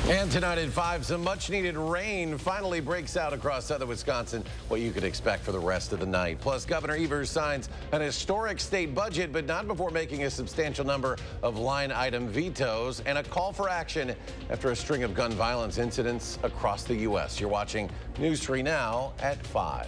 And tonight at 5, some much-needed rain finally breaks out across southern Wisconsin, what you could expect for the rest of the night. Plus, Governor Evers signs an historic state budget, but not before making a substantial number of line-item vetoes and a call for action after a string of gun violence incidents across the U.S. You're watching News 3 Now at 5.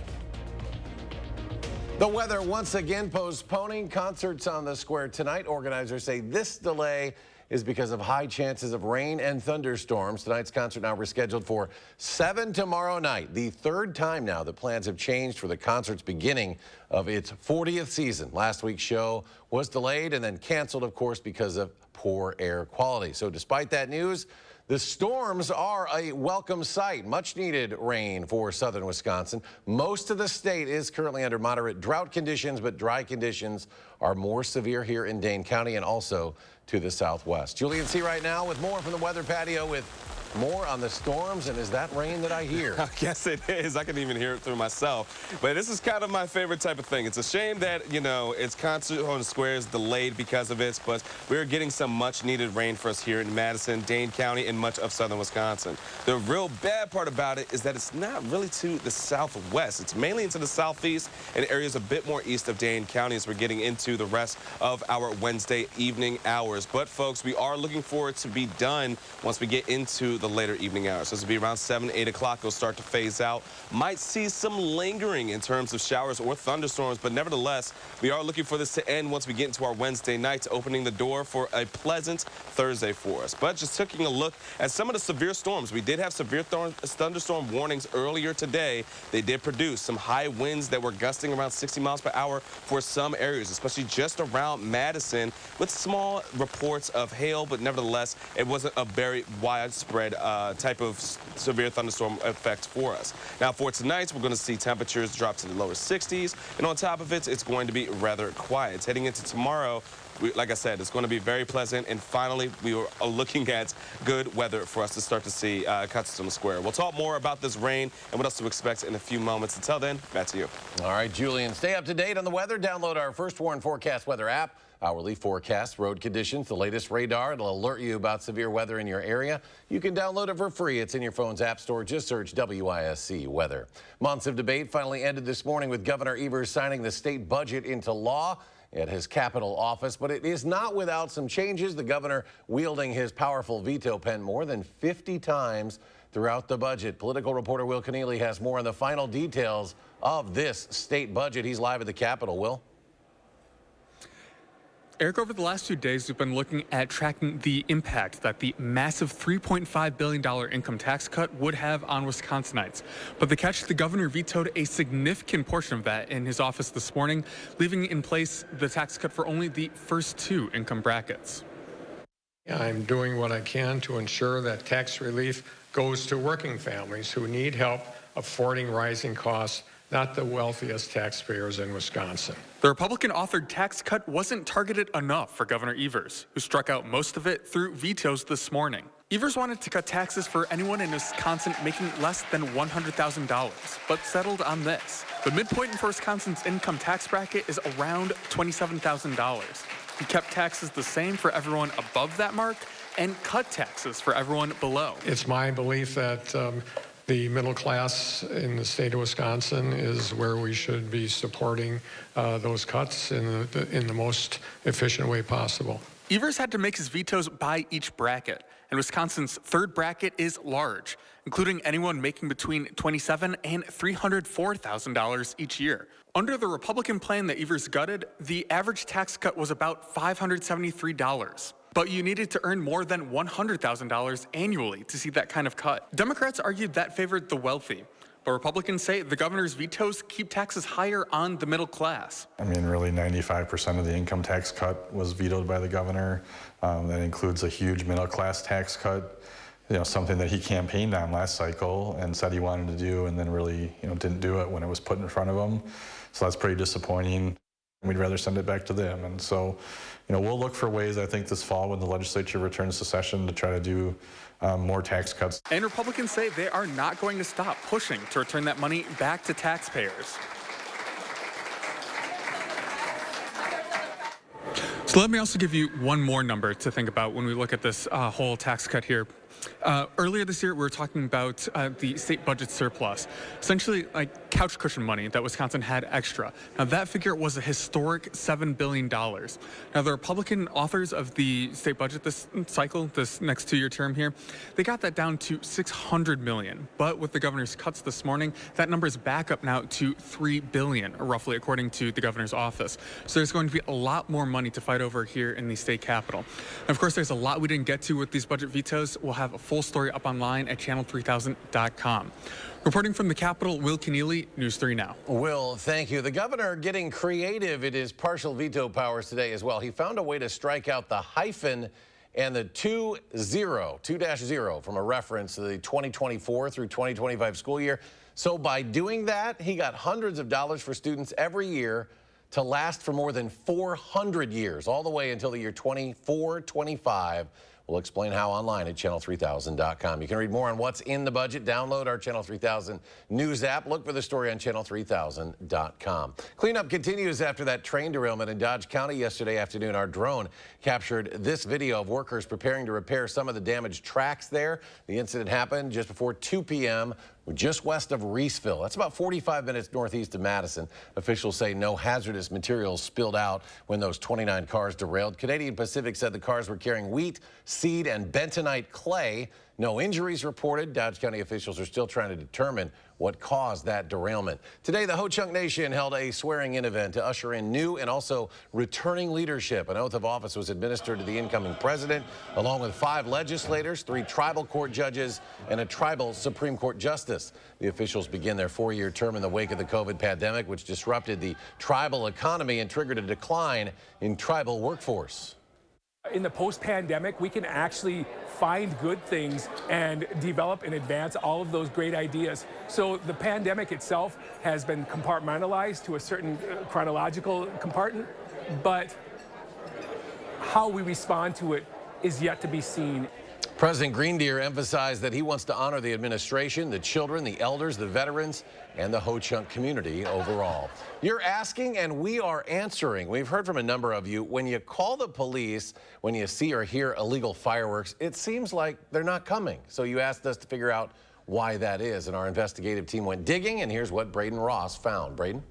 The weather once again postponing concerts on the square tonight. Organizers say this delay is because of high chances of rain and thunderstorms. Tonight's concert now rescheduled for 7 tomorrow night. The third time now that plans have changed for the concert's beginning of its 40th season. Last week's show was delayed and then canceled, of course, because of poor air quality. So despite that news, the storms are a welcome sight. Much needed rain for southern Wisconsin. Most of the state is currently under moderate drought conditions, but dry conditions are more severe here in Dane County and also to the southwest. Julian C. right now with more from the weather patio with more on the storms. And is that rain that I hear? I guess it is. I can even hear it through myself. But this is kind of my favorite type of thing. It's a shame that, you know, it's concert on the square is delayed because of it, but we're getting some much needed rain for us here in Madison, Dane County, and much of southern Wisconsin. The real bad part about it is that it's not really to the southwest. It's mainly into the southeast and areas a bit more east of Dane County as we're getting into the rest of our Wednesday evening hours. But folks, we are looking for it to be done once we get into the later evening hours. So this will be around 7, 8 o'clock. It'll start to phase out. Might see some lingering in terms of showers or thunderstorms, but nevertheless, we are looking for this to end once we get into our Wednesday nights, opening the door for a pleasant Thursday for us. But just taking a look at some of the severe storms. We did have severe thunderstorm warnings earlier today. They did produce some high winds that were gusting around 60 miles per hour for some areas, especially just around Madison, with small reports of hail, but nevertheless, it wasn't a very widespread type of severe thunderstorm effect for us. Now for tonight, we're going to see temperatures drop to the lower 60s, and on top of it, it's going to be rather quiet. Heading into tomorrow, like I said, it's going to be very pleasant, and finally, we are looking at good weather for us to start to see concerts on the square. We'll talk more about this rain and what else to expect in a few moments. Until then, back to you. All right, Julian, stay up to date on the weather. Download our First Warn Forecast weather app. Hourly forecast, road conditions, the latest radar. It'll alert you about severe weather in your area. You can download it for free. It's in your phone's app store. Just search WISC weather. Months of debate finally ended this morning with Governor Evers signing the state budget into law at his Capitol office, but it is not without some changes. The governor wielding his powerful veto pen more than 50 times throughout the budget. Political reporter Will Keneally has more on the final details of this state budget. He's live at the Capitol. Will? Eric, over the last few days, we've been looking at tracking the impact that the massive $3.5 billion income tax cut would have on Wisconsinites. But the catch, the governor vetoed a significant portion of that in his office this morning, leaving in place the tax cut for only the first 2 income brackets. I'm doing what I can to ensure that tax relief goes to working families who need help affording rising costs, not the wealthiest taxpayers in Wisconsin. The Republican-authored tax cut wasn't targeted enough for Governor Evers, who struck out most of it through vetoes this morning. Evers wanted to cut taxes for anyone in Wisconsin making less than $100,000, but settled on this. The midpoint for Wisconsin's income tax bracket is around $27,000. He kept taxes the same for everyone above that mark and cut taxes for everyone below. It's my belief that the middle class in the state of Wisconsin is where we should be supporting those cuts in the most efficient way possible. Evers had to make his vetoes by each bracket, and Wisconsin's third bracket is large, including anyone making between $27,000 and $304,000 each year. Under the Republican plan that Evers gutted, the average tax cut was about $573. But you needed to earn more than $100,000 annually to see that kind of cut. Democrats argued that favored the wealthy, but Republicans say the governor's vetoes keep taxes higher on the middle class. I mean, really 95% of the income tax cut was vetoed by the governor. That includes a huge middle class tax cut, you know, something that he campaigned on last cycle and said he wanted to do, and then really, you know, didn't do it when it was put in front of him. So that's pretty disappointing. We'd rather send it back to them. And so, you know, we'll look for ways, I think, this fall when the legislature returns to session to try to do more tax cuts. And Republicans say they are not going to stop pushing to return that money back to taxpayers. So let me also give you one more number to think about when we look at this whole tax cut here. Earlier this year, we were talking about the state budget surplus, essentially like couch cushion money that Wisconsin had extra. Now, that figure was a historic $7 billion. Now, the Republican authors of the state budget this cycle, this next 2-year term here, they got that down to $600 million. But with the governor's cuts this morning, that number is back up now to $3 billion, roughly, according to the governor's office. So there's going to be a lot more money to fight over here in the state capitol. And of course, there's a lot we didn't get to with these budget vetoes. We'll have a full story up online at channel3000.com. Reporting from the Capitol, Will Keneally, News 3 Now. Will, thank you. The governor getting creative in his partial veto powers today as well. He found a way to strike out the hyphen and the 2-0 from a reference to the 2024 through 2025 school year. So by doing that, he got hundreds of dollars for students every year to last for more than 400 years, all the way until the year 24-25. We'll explain how online at channel3000.com. You can read more on what's in the budget. Download our Channel 3000 news app. Look for the story on channel3000.com. Cleanup continues after that train derailment in Dodge County yesterday afternoon. Our drone captured this video of workers preparing to repair some of the damaged tracks there. The incident happened just before 2 p.m. just west of Reeseville. That's about 45 minutes northeast of Madison. Officials say no hazardous materials spilled out when those 29 cars derailed. Canadian Pacific said the cars were carrying wheat, seed, and bentonite clay. No injuries reported. Dodge County officials are still trying to determine what caused that derailment. Today, the Ho-Chunk Nation held a swearing-in event to usher in new and also returning leadership. An oath of office was administered to the incoming president, along with 5 legislators, 3 tribal court judges, and a tribal Supreme Court justice. The officials begin their 4-year term in the wake of the COVID pandemic, which disrupted the tribal economy and triggered a decline in tribal workforce. In the post-pandemic, we can actually find good things and develop and advance all of those great ideas. So the pandemic itself has been compartmentalized to a certain chronological compartment, but how we respond to it is yet to be seen. President Greendeer emphasized that he wants to honor the administration, the children, the elders, the veterans, and the Ho-Chunk community overall. You're asking, and we are answering. We've heard from a number of you. When you call the police, when you see or hear illegal fireworks, it seems like they're not coming. So you asked us to figure out why that is, and our investigative team went digging, and here's what Braden Ross found. Braden?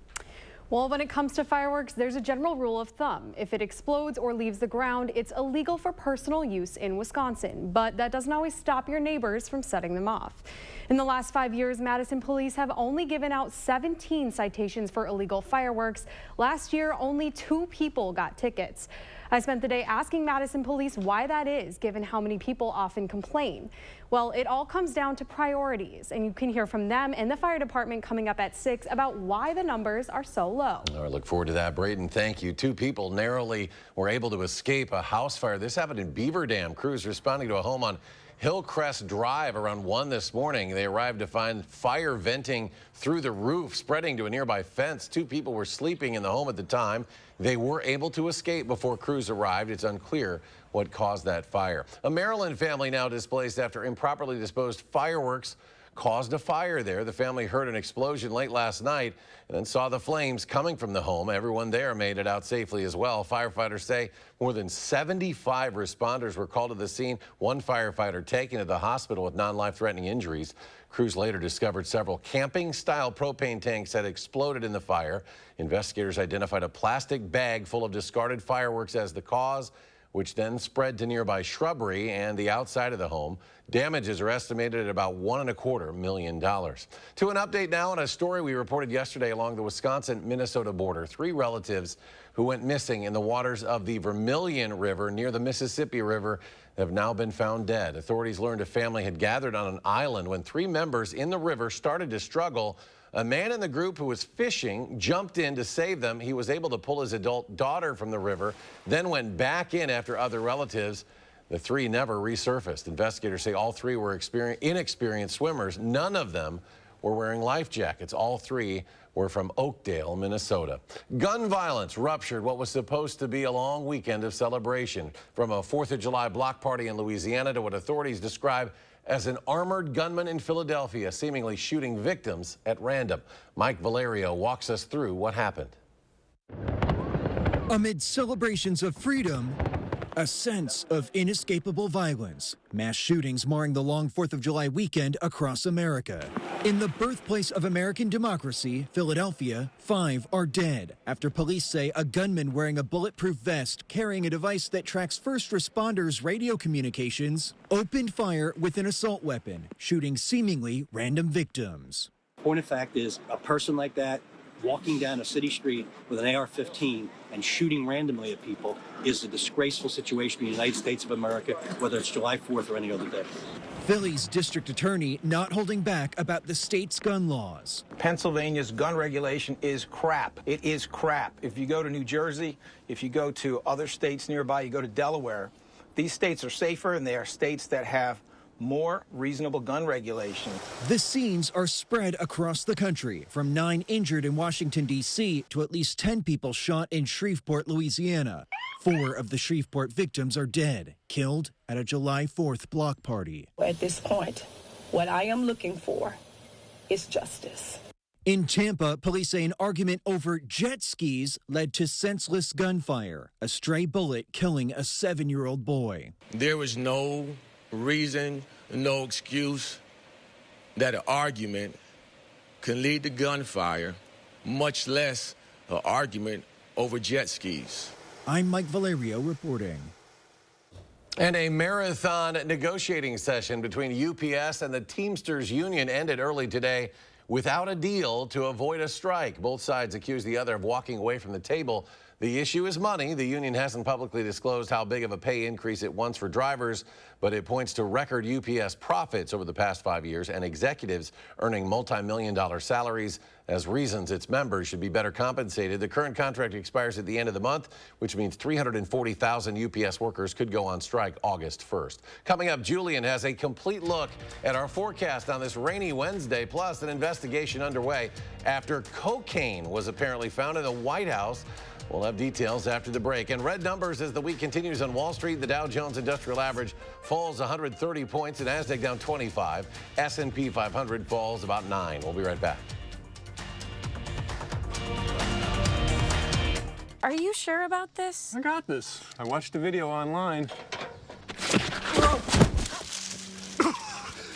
Well, when it comes to fireworks, there's a general rule of thumb. If it explodes or leaves the ground, it's illegal for personal use in Wisconsin, but that doesn't always stop your neighbors from setting them off. In the last 5 years, Madison police have only given out 17 citations for illegal fireworks. Last year, only 2 people got tickets. I spent the day asking Madison police why that is, given how many people often complain. Well, it all comes down to priorities, and you can hear from them and the fire department coming up at 6 about why the numbers are so low. I look forward to that, Braden. Thank you. 2 people narrowly were able to escape a house fire. This happened in Beaver Dam. Crews responding to a home on Hillcrest Drive around 1 this morning. They arrived to find fire venting through the roof, spreading to a nearby fence. 2 people were sleeping in the home at the time. They were able to escape before crews arrived. It's unclear what caused that fire. A Maryland family now displaced after improperly disposed fireworks caused a fire there. The family heard an explosion late last night and then saw the flames coming from the home. Everyone there made it out safely as well. Firefighters say more than 75 responders were called to the scene. 1 firefighter taken to the hospital with non-life-threatening injuries. Crews later discovered several camping-style propane tanks had exploded in the fire. Investigators identified a plastic bag full of discarded fireworks as the cause, which then spread to nearby shrubbery and the outside of the home. Damages are estimated at about $1.25 million. To an update now on a story we reported yesterday along the Wisconsin-Minnesota border. 3 relatives who went missing in the waters of the Vermilion River near the Mississippi River have now been found dead. Authorities learned a family had gathered on an island when 3 members in the river started to struggle. A man in the group who was fishing jumped in to save them. He was able to pull his adult daughter from the river, then went back in after other relatives. The 3 never resurfaced. Investigators say all 3 were inexperienced swimmers. None of them were wearing life jackets. All 3 were from Oakdale, Minnesota. Gun violence ruptured what was supposed to be a long weekend of celebration. From a 4th of July block party in Louisiana to what authorities describe as an armored gunman in Philadelphia, seemingly shooting victims at random. Mike Valerio walks us through what happened. Amid celebrations of freedom, A sense of inescapable violence. Mass shootings marring the long 4th of July weekend across America. In the birthplace of American democracy, Philadelphia, 5 are dead after police say a gunman wearing a bulletproof vest carrying a device that tracks first responders' radio communications opened fire with an assault weapon, shooting seemingly random victims. Point of fact is, a person like that walking down a city street with an AR-15 and shooting randomly at people is a disgraceful situation in the United States of America, whether it's July 4th or any other day. Philly's district attorney not holding back about the state's gun laws. Pennsylvania's gun regulation is crap. It is crap. If you go to New Jersey, if you go to other states nearby, you go to Delaware, these states are safer, and they are states that have more reasonable gun regulation. The scenes are spread across the country, from 9 injured in Washington, D.C. to at least 10 people shot in Shreveport, Louisiana. 4 of the Shreveport victims are dead, killed at a July 4th block party. At this point, what I am looking for is justice. In Tampa, police say an argument over jet skis led to senseless gunfire, a stray bullet killing a 7-year-old boy. There was no reason, no excuse that an argument can lead to gunfire, much less an argument over jet skis. I'm Mike Valerio reporting. And a marathon negotiating session between UPS and the Teamsters Union ended early today without a deal to avoid a strike. Both sides accuse the other of walking away from the table. The issue is money. The union hasn't publicly disclosed how big of a pay increase it wants for drivers, but it points to record UPS profits over the past 5 years and executives earning multi-million-dollar salaries as reasons its members should be better compensated. The current contract expires at the end of the month, which means 340,000 UPS workers could go on strike August 1st. Coming up, Julian has a complete look at our forecast on this rainy Wednesday, plus an investigation underway after cocaine was apparently found in the White House. We'll have details after the break. And red numbers as the week continues on Wall Street. The Dow Jones Industrial Average falls 130 points. The Nasdaq down 25. S&P 500 falls about 9. We'll be right back. Are you sure about this? I got this. I watched the video online.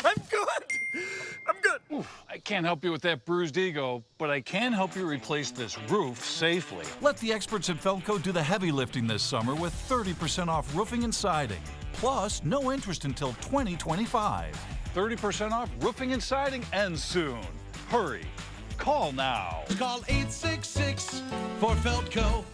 I'm good. I'm good. Oof, I can't help you with that bruised ego, but I can help you replace this roof safely. Let the experts at Felco do the heavy lifting this summer with 30% off roofing and siding. Plus, no interest until 2025. 30% off roofing and siding ends soon. Hurry. Call now. Call 866 for Felco.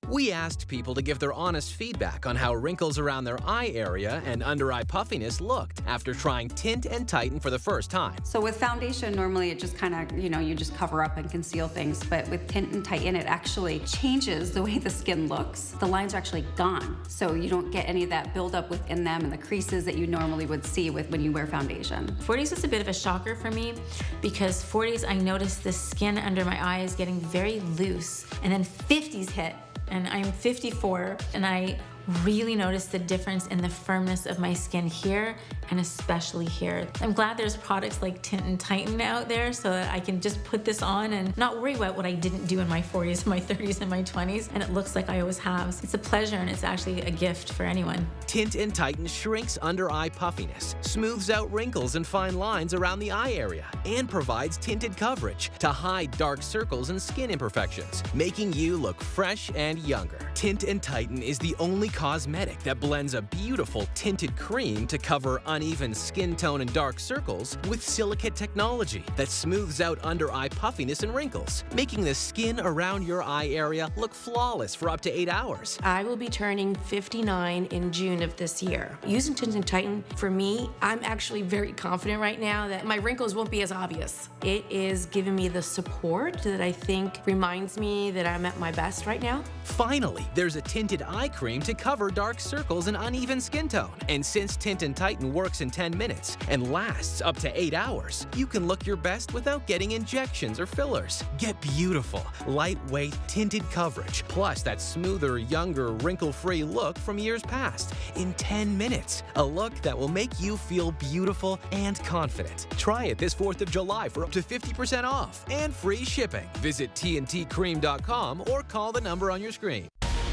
We asked people to give their honest feedback on how wrinkles around their eye area and under-eye puffiness looked after trying Tint and Tighten for the first time. So with foundation, normally it just kind of, you just cover up and conceal things. But with Tint and Tighten, it actually changes the way the skin looks. The lines are actually gone. So you don't get any of that buildup within them and the creases that you normally would see when you wear foundation. 40s is a bit of a shocker for me because 40s, I noticed the skin under my eye is getting very loose. And then 50s hit. And I'm 54, and I really noticed the difference in the firmness of my skin here, and especially here. I'm glad there's products like Tint and Tighten out there so that I can just put this on and not worry about what I didn't do in my 40s, my 30s, and my 20s, and it looks like I always have. It's a pleasure, and it's actually a gift for anyone. Tint and Tighten shrinks under-eye puffiness, smooths out wrinkles and fine lines around the eye area, and provides tinted coverage to hide dark circles and skin imperfections, making you look fresh and younger. Tint and Tighten is the only cosmetic that blends a beautiful tinted cream to cover uneven skin tone and dark circles with silicate technology that smooths out under-eye puffiness and wrinkles, making the skin around your eye area look flawless for up to 8 hours. I will be turning 59 in June of this year. Using Tint and Tighten, for me, I'm actually very confident right now that my wrinkles won't be as obvious. It is giving me the support that I think reminds me that I'm at my best right now. Finally, there's a tinted eye cream to cover dark circles and uneven skin tone. And since Tint and Tighten works in 10 minutes and lasts up to 8 hours, you can look your best without getting injections or fillers. Get beautiful, lightweight, tinted coverage, plus that smoother, younger, wrinkle-free look from years past in 10 minutes. A look that will make you feel beautiful and confident. Try it this 4th of July for up to 50% off and free shipping. Visit tntcream.com or call the number on your screen.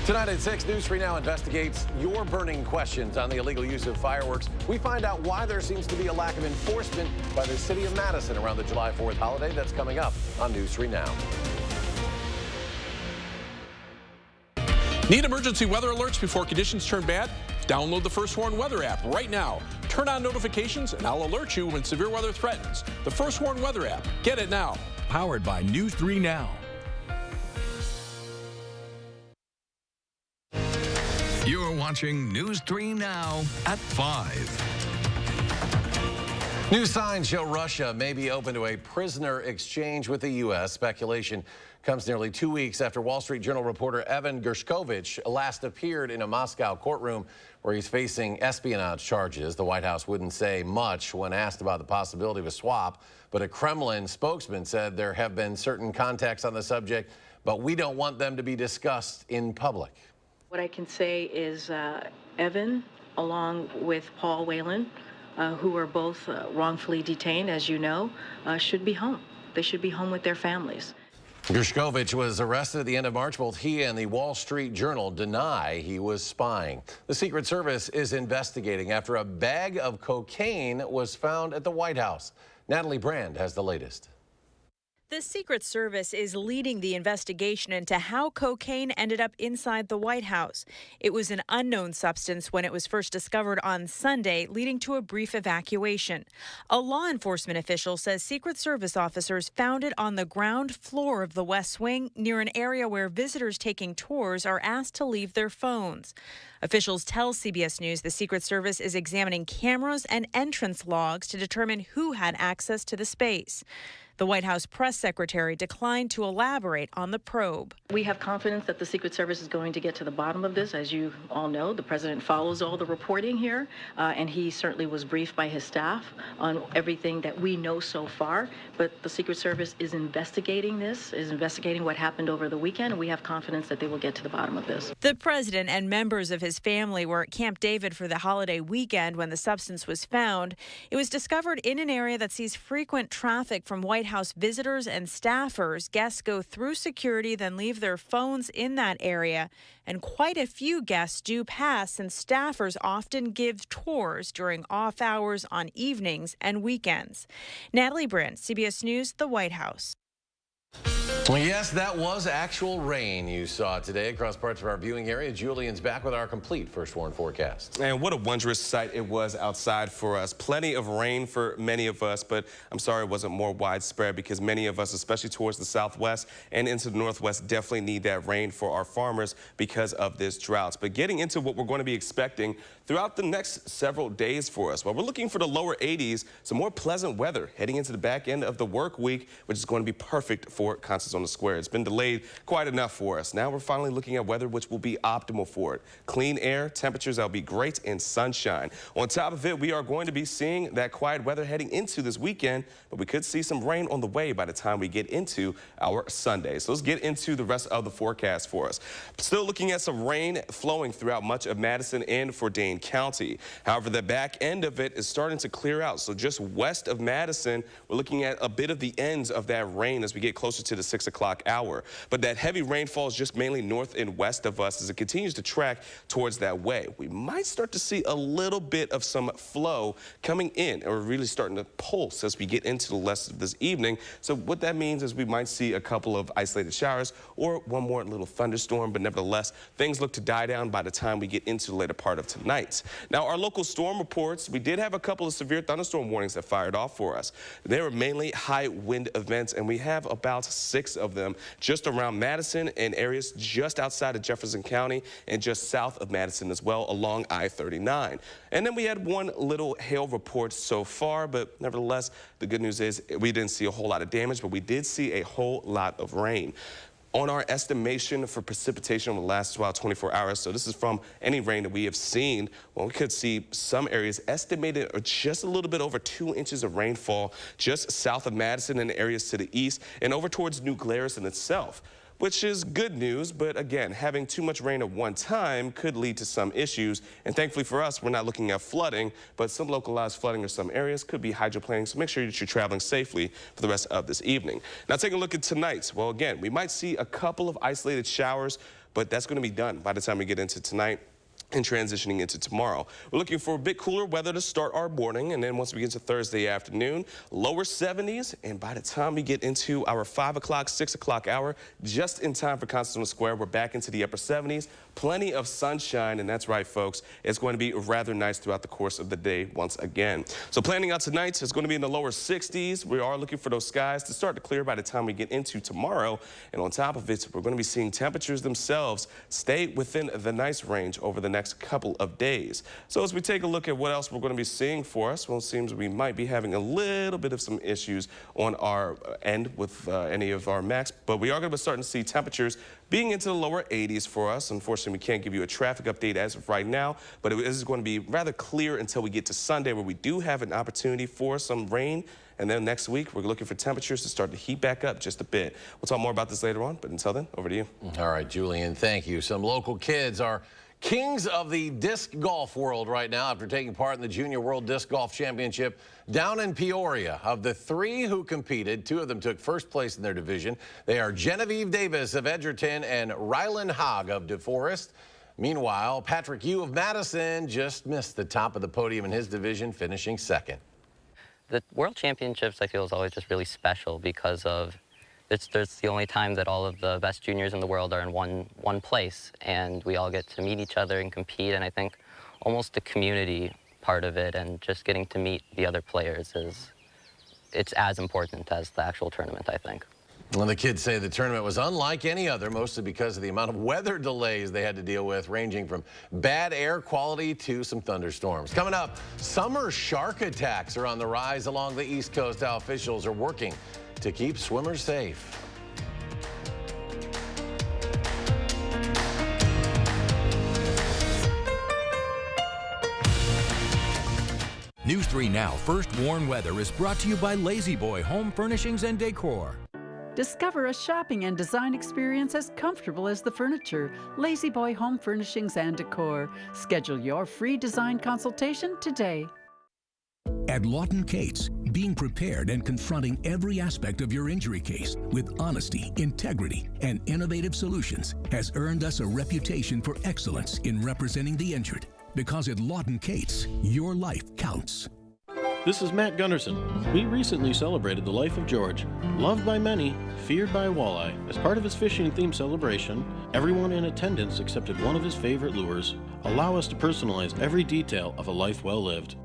Tonight at 6, News 3 Now investigates your burning questions on the illegal use of fireworks. We find out why there seems to be a lack of enforcement by the city of Madison around the July 4th holiday. That's coming up on News 3 Now. Need emergency weather alerts before conditions turn bad? Download the First Warn Weather app right now. Turn on notifications and I'll alert you when severe weather threatens. The First Warn Weather app. Get it now. Powered by News 3 Now. You're watching News 3 Now at 5. New signs show Russia may be open to a prisoner exchange with the U.S. Speculation comes nearly 2 weeks after Wall Street Journal reporter Evan Gershkovich last appeared in a Moscow courtroom where he's facing espionage charges. The White House wouldn't say much when asked about the possibility of a swap, but a Kremlin spokesman said there have been certain contacts on the subject, but we don't want them to be discussed in public. What I can say is Evan, along with Paul Whelan, who are both wrongfully detained, as you know, should be home. They should be home with their families. Gershkovich was arrested at the end of March. Both he and the Wall Street Journal deny he was spying. The Secret Service is investigating after a bag of cocaine was found at the White House. Natalie Brand has the latest. The Secret Service is leading the investigation into how cocaine ended up inside the White House. It was an unknown substance when it was first discovered on Sunday, leading to a brief evacuation. A law enforcement official says Secret Service officers found it on the ground floor of the West Wing near an area where visitors taking tours are asked to leave their phones. Officials tell CBS News the Secret Service is examining cameras and entrance logs to determine who had access to the space. The White House press secretary declined to elaborate on the probe. We have confidence that the Secret Service is going to get to the bottom of this. As you all know, the president follows all the reporting here, and he certainly was briefed by his staff on everything that we know so far. But the Secret Service is investigating this, is investigating what happened over the weekend, and we have confidence that they will get to the bottom of this. The president and members of his family were at Camp David for the holiday weekend when the substance was found. It was discovered in an area that sees frequent traffic from White House visitors and staffers. Guests go through security, then leave their phones in that area. And quite a few guests do pass, since staffers often give tours during off hours on evenings and weekends. Natalie Brand, CBS News, the White House. Well, yes, that was actual rain you saw today across parts of our viewing area. Julian's back with our complete First Warn forecast. And what a wondrous sight it was outside for us. Plenty of rain for many of us, but I'm sorry it wasn't more widespread, because many of us, especially towards the southwest and into the northwest, definitely need that rain for our farmers because of this drought. But getting into what we're going to be expecting throughout the next several days for us. Well, we're looking for the lower 80s, some more pleasant weather heading into the back end of the work week, which is going to be perfect for Concerts on the Square. It's been delayed quite enough for us. Now we're finally looking at weather which will be optimal for it. Clean air, temperatures that'll be great, and sunshine. On top of it, we are going to be seeing that quiet weather heading into this weekend, but we could see some rain on the way by the time we get into our Sunday. So let's get into the rest of the forecast for us. Still looking at some rain flowing throughout much of Madison and for Dane County. However, the back end of it is starting to clear out. So just west of Madison, we're looking at a bit of the ends of that rain as we get closer to the 6 o'clock hour. But that heavy rainfall is just mainly north and west of us as it continues to track towards that way. We might start to see a little bit of some flow coming in, and we're really starting to pulse as we get into the rest of this evening. So what that means is we might see a couple of isolated showers or one more little thunderstorm, but nevertheless, things look to die down by the time we get into the later part of tonight. Now, our local storm reports, we did have a couple of severe thunderstorm warnings that fired off for us. They were mainly high wind events, and we have about 6 of them just around Madison and areas just outside of Jefferson County and just south of Madison as well along I-39. And then we had one little hail report so far, but nevertheless, the good news is we didn't see a whole lot of damage, but we did see a whole lot of rain. On our estimation for precipitation over the last 24 hours, so this is from any rain that we have seen, well, we could see some areas estimated or just a little bit over 2 inches of rainfall just south of Madison and areas to the east and over towards New Glarus in itself, which is good news. But again, having too much rain at one time could lead to some issues. And thankfully for us, we're not looking at flooding, but some localized flooding in some areas could be hydroplaning. So make sure that you're traveling safely for the rest of this evening. Now, taking a look at tonight. Well, again, we might see a couple of isolated showers, but that's going to be done by the time we get into tonight and transitioning into tomorrow. We're looking for a bit cooler weather to start our morning, and then once we get to Thursday afternoon, lower 70s, and by the time we get into our 5 o'clock, 6 o'clock hour, just in time for Constitutional Square, we're back into the upper 70s. Plenty of sunshine, and that's right, folks. It's going to be rather nice throughout the course of the day once again. So planning out tonight is going to be in the lower 60s. We are looking for those skies to start to clear by the time we get into tomorrow. And on top of it, we're going to be seeing temperatures themselves stay within the nice range over the next couple of days. So as we take a look at what else we're going to be seeing for us, well, it seems we might be having a little bit of some issues on our end with any of our max, but we are going to be starting to see temperatures being into the lower 80s for us. Unfortunately, we can't give you a traffic update as of right now, but it is going to be rather clear until we get to Sunday, where we do have an opportunity for some rain. And then next week, we're looking for temperatures to start to heat back up just a bit. We'll talk more about this later on, but until then, over to you. All right, Julian, thank you. Some local kids are kings of the disc golf world right now after taking part in the Junior World Disc Golf Championship down in Peoria. Of the 3 who competed, 2 of them took first place in their division. They are Genevieve Davis of Edgerton and Rylan Hogg of DeForest. Meanwhile, Patrick Yu of Madison just missed the top of the podium in his division, finishing second. The World Championships, I feel, is always just really special because of it's the only time that all of the best juniors in the world are in one place, and we all get to meet each other and compete. And I think almost the community part of it and just getting to meet the other players it's as important as the actual tournament, I think. Well, the kids say the tournament was unlike any other, mostly because of the amount of weather delays they had to deal with, ranging from bad air quality to some thunderstorms. Coming up, summer shark attacks are on the rise along the East Coast. How officials are working to keep swimmers safe. News 3 Now First Warn Weather is brought to you by Lazy Boy Home Furnishings and Decor. Discover a shopping and design experience as comfortable as the furniture. Lazy Boy Home Furnishings and Decor. Schedule your free design consultation today. At Lawton Cates, being prepared and confronting every aspect of your injury case with honesty, integrity, and innovative solutions has earned us a reputation for excellence in representing the injured. Because at Lawton Cates, your life counts. This is Matt Gunderson. We recently celebrated the life of George, loved by many, feared by walleye. As part of his fishing-themed celebration, everyone in attendance accepted one of his favorite lures. Allow us to personalize every detail of a life well lived.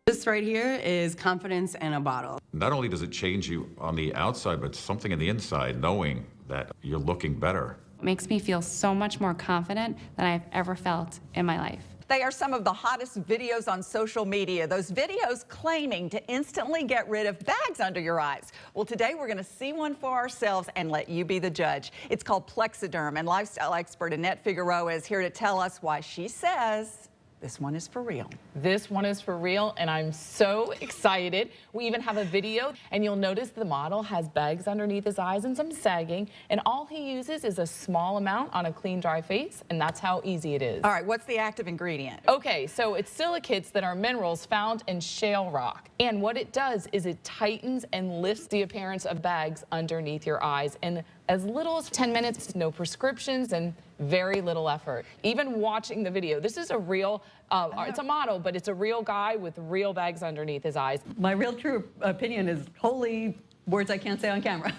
This right here is confidence in a bottle. Not only does it change you on the outside, but something in the inside, knowing that you're looking better. It makes me feel so much more confident than I've ever felt in my life. They are some of the hottest videos on social media. Those videos claiming to instantly get rid of bags under your eyes. Well, today we're going to see one for ourselves and let you be the judge. It's called Plexiderm, and lifestyle expert Annette Figueroa is here to tell us why she says this one is for real. This one is for real, and I'm so excited. We even have a video, and you'll notice the model has bags underneath his eyes and some sagging, and all he uses is a small amount on a clean, dry face, and that's how easy it is. All right, what's the active ingredient? Okay, so it's silicates that are minerals found in shale rock, and what it does is it tightens and lifts the appearance of bags underneath your eyes, and as little as 10 minutes, no prescriptions, and very little effort. Even watching the video, this is a real, it's a model, but it's a real guy with real bags underneath his eyes. My real true opinion is holy words I can't say on camera.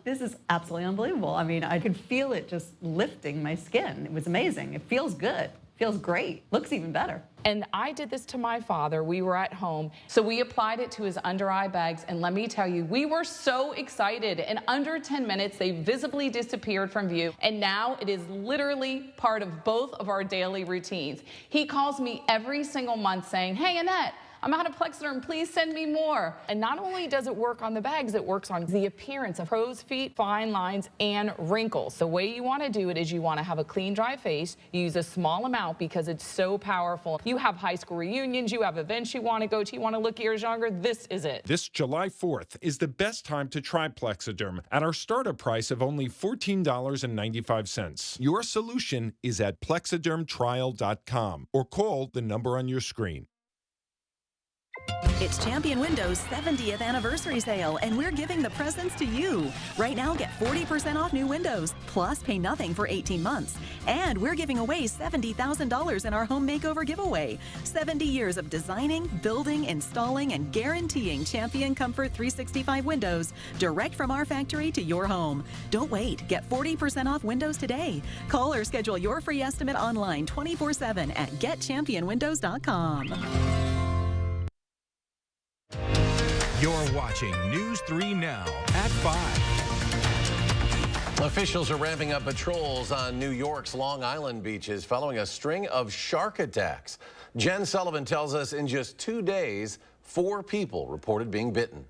This is absolutely unbelievable. I mean, I could feel it just lifting my skin. It was amazing. It feels good. Feels great. Looks even better. And I did this to my father. We were at home. So we applied it to his under eye bags. And let me tell you, we were so excited. In under 10 minutes, they visibly disappeared from view. And now it is literally part of both of our daily routines. He calls me every single month saying, "Hey, Annette, I'm out of Plexiderm, please send me more." And not only does it work on the bags, it works on the appearance of crow's feet, fine lines, and wrinkles. The way you want to do it is you want to have a clean, dry face. You use a small amount because it's so powerful. You have high school reunions, you have events you want to go to, you want to look years younger, this is it. This July 4th is the best time to try Plexiderm at our startup price of only $14.95. Your solution is at plexidermtrial.com or call the number on your screen. It's Champion Windows' 70th anniversary sale, and we're giving the presents to you. Right now, get 40% off new windows, plus pay nothing for 18 months. And we're giving away $70,000 in our home makeover giveaway. 70 years of designing, building, installing, and guaranteeing Champion Comfort 365 windows direct from our factory to your home. Don't wait. Get 40% off windows today. Call or schedule your free estimate online 24/7 at getchampionwindows.com. You're watching News 3 Now at 5. Officials are ramping up patrols on New York's Long Island beaches following a string of shark attacks. Jen Sullivan tells us in just 2 days, 4 people reported being bitten.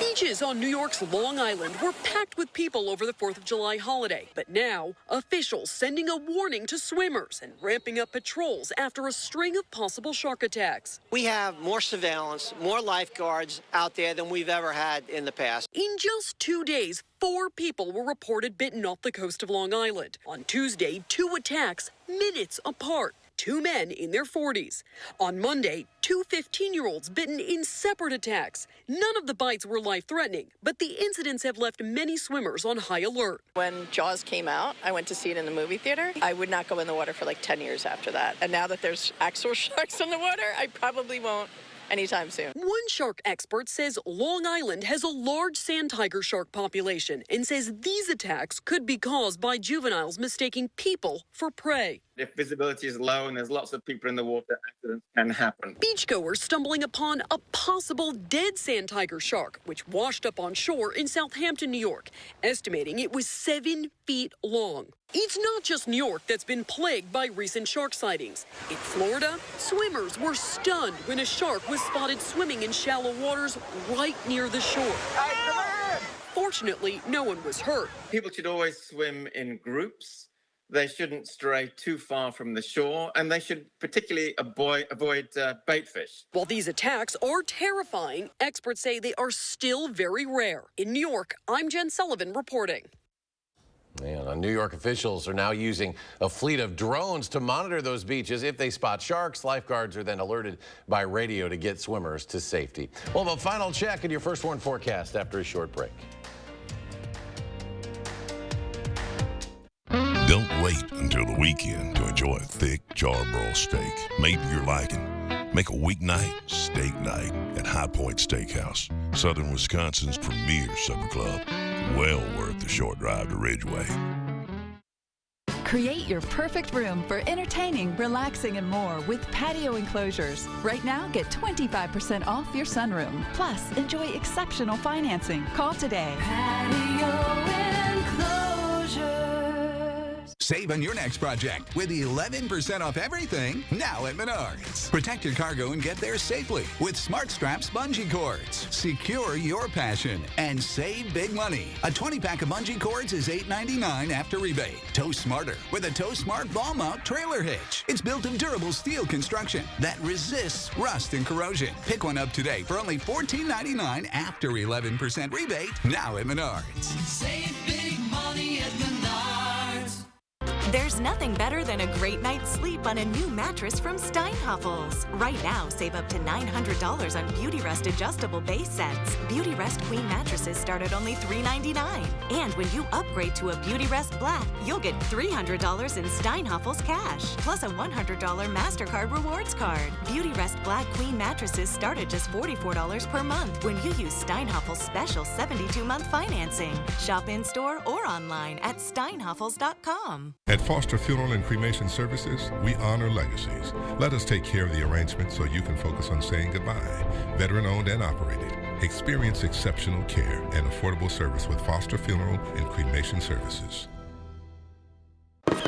Beaches on New York's Long Island were packed with people over the 4th of July holiday. But now, officials sending a warning to swimmers and ramping up patrols after a string of possible shark attacks. We have more surveillance, more lifeguards out there than we've ever had in the past. In just 2 days, 4 people were reported bitten off the coast of Long Island. On Tuesday, 2 attacks minutes apart. 2 men in their 40s. On Monday, 2 15-year-olds bitten in separate attacks. None of the bites were life-threatening, but the incidents have left many swimmers on high alert. When Jaws came out, I went to see it in the movie theater. I would not go in the water for like 10 years after that. And now that there's actual sharks in the water, I probably won't anytime soon. One shark expert says Long Island has a large sand tiger shark population and says these attacks could be caused by juveniles mistaking people for prey. If visibility is low and there's lots of people in the water, accidents can happen. Beachgoers stumbling upon a possible dead sand tiger shark, which washed up on shore in Southampton, New York, estimating it was 7 feet long. It's not just New York that's been plagued by recent shark sightings. In Florida, swimmers were stunned when a shark was spotted swimming in shallow waters right near the shore. Fortunately, no one was hurt. People should always swim in groups. They shouldn't stray too far from the shore, and they should particularly avoid bait fish. While these attacks are terrifying, experts say they are still very rare. In New York, I'm Jen Sullivan reporting. And New York officials are now using a fleet of drones to monitor those beaches. If they spot sharks, lifeguards are then alerted by radio to get swimmers to safety. We'll have a final check in your First Warn forecast after a short break. Don't wait until the weekend to enjoy a thick charbroiled steak made to your liking. Make a weeknight steak night at High Point Steakhouse, Southern Wisconsin's premier supper club. Well worth the short drive to Ridgeway. Create your perfect room for entertaining, relaxing, and more with patio enclosures. Right now, get 25% off your sunroom. Plus, enjoy exceptional financing. Call today. Patio enclosures. Save on your next project with 11% off everything now at Menards. Protect your cargo and get there safely with Smart Straps bungee cords. Secure your passion and save big money. A 20-pack of bungee cords is $8.99 after rebate. Tow smarter with a Tow Smart ball mount trailer hitch. It's built of durable steel construction that resists rust and corrosion. Pick one up today for only $14.99 after 11% rebate now at Menards. Save big money at Menards. There's nothing better than a great night's sleep on a new mattress from Steinhoffels. Right now, save up to $900 on Beautyrest adjustable base sets. Beautyrest Queen mattresses start at only $399. And when you upgrade to a Beautyrest Black, you'll get $300 in Steinhoffels cash, plus a $100 MasterCard rewards card. Beautyrest Black Queen mattresses start at just $44 per month when you use Steinhoffels' special 72-month financing. Shop in-store or online at steinhoffels.com. At Foster Funeral and Cremation Services, we honor legacies. Let us take care of the arrangement so you can focus on saying goodbye. Veteran-owned and operated. Experience exceptional care and affordable service with Foster Funeral and Cremation Services.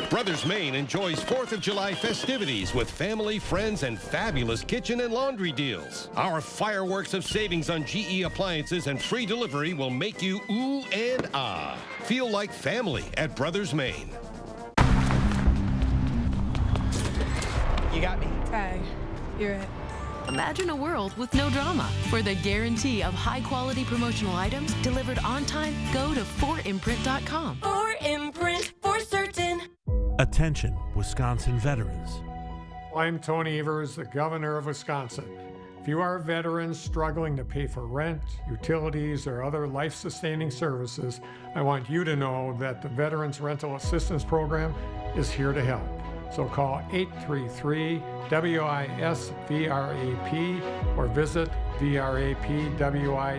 Brothers Maine enjoys 4th of July festivities with family, friends, and fabulous kitchen and laundry deals. Our fireworks of savings on GE appliances and free delivery will make you ooh and ah. Feel like family at Brothers Maine. You got me. Tag. You're it. Imagine a world with no drama. For the guarantee of high-quality promotional items delivered on time, go to 4imprint.com. 4imprint for certain. Attention, Wisconsin veterans. I'm Tony Evers, the governor of Wisconsin. If you are a veteran struggling to pay for rent, utilities, or other life-sustaining services, I want you to know that the Veterans Rental Assistance Program is here to help. So call 833-WISC-VRAP or visit vrapwi.com.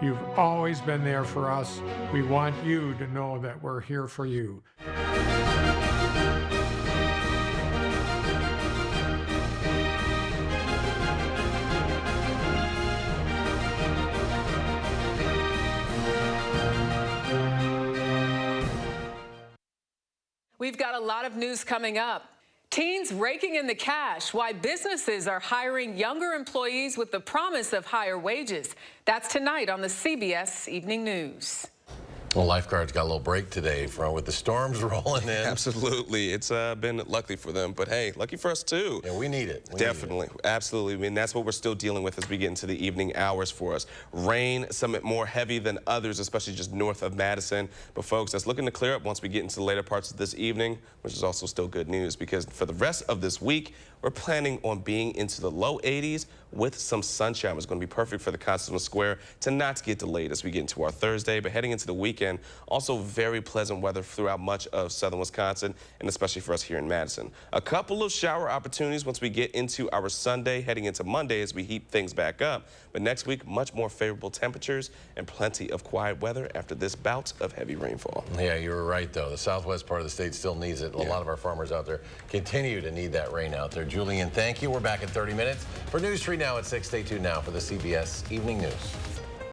You've always been there for us. We want you to know that we're here for you. We've got a lot of news coming up. Teens raking in the cash, why businesses are hiring younger employees with the promise of higher wages. That's tonight on the CBS Evening News. Well, lifeguards got a little break today with the storms rolling in. Absolutely. It's been lucky for them, but hey, lucky for us too. Yeah, we need it. Definitely. Absolutely. I mean, that's what we're still dealing with as we get into the evening hours for us. Rain, some more heavy than others, especially just north of Madison. But folks, that's looking to clear up once we get into the later parts of this evening, which is also still good news because for the rest of this week, we're planning on being into the low 80s with some sunshine. It's going to be perfect for the Continental Square to not get delayed as we get into our Thursday. But heading into the weekend, also very pleasant weather throughout much of southern Wisconsin, and especially for us here in Madison. A couple of shower opportunities once we get into our Sunday, heading into Monday as we heat things back up. But next week, much more favorable temperatures and plenty of quiet weather after this bout of heavy rainfall. Yeah, you were right, though. The southwest part of the state still needs it. A lot of our farmers out there continue to need that rain out there. Julian, thank you. We're back in 30 minutes. For News 3 now at 6, stay tuned now for the CBS Evening News.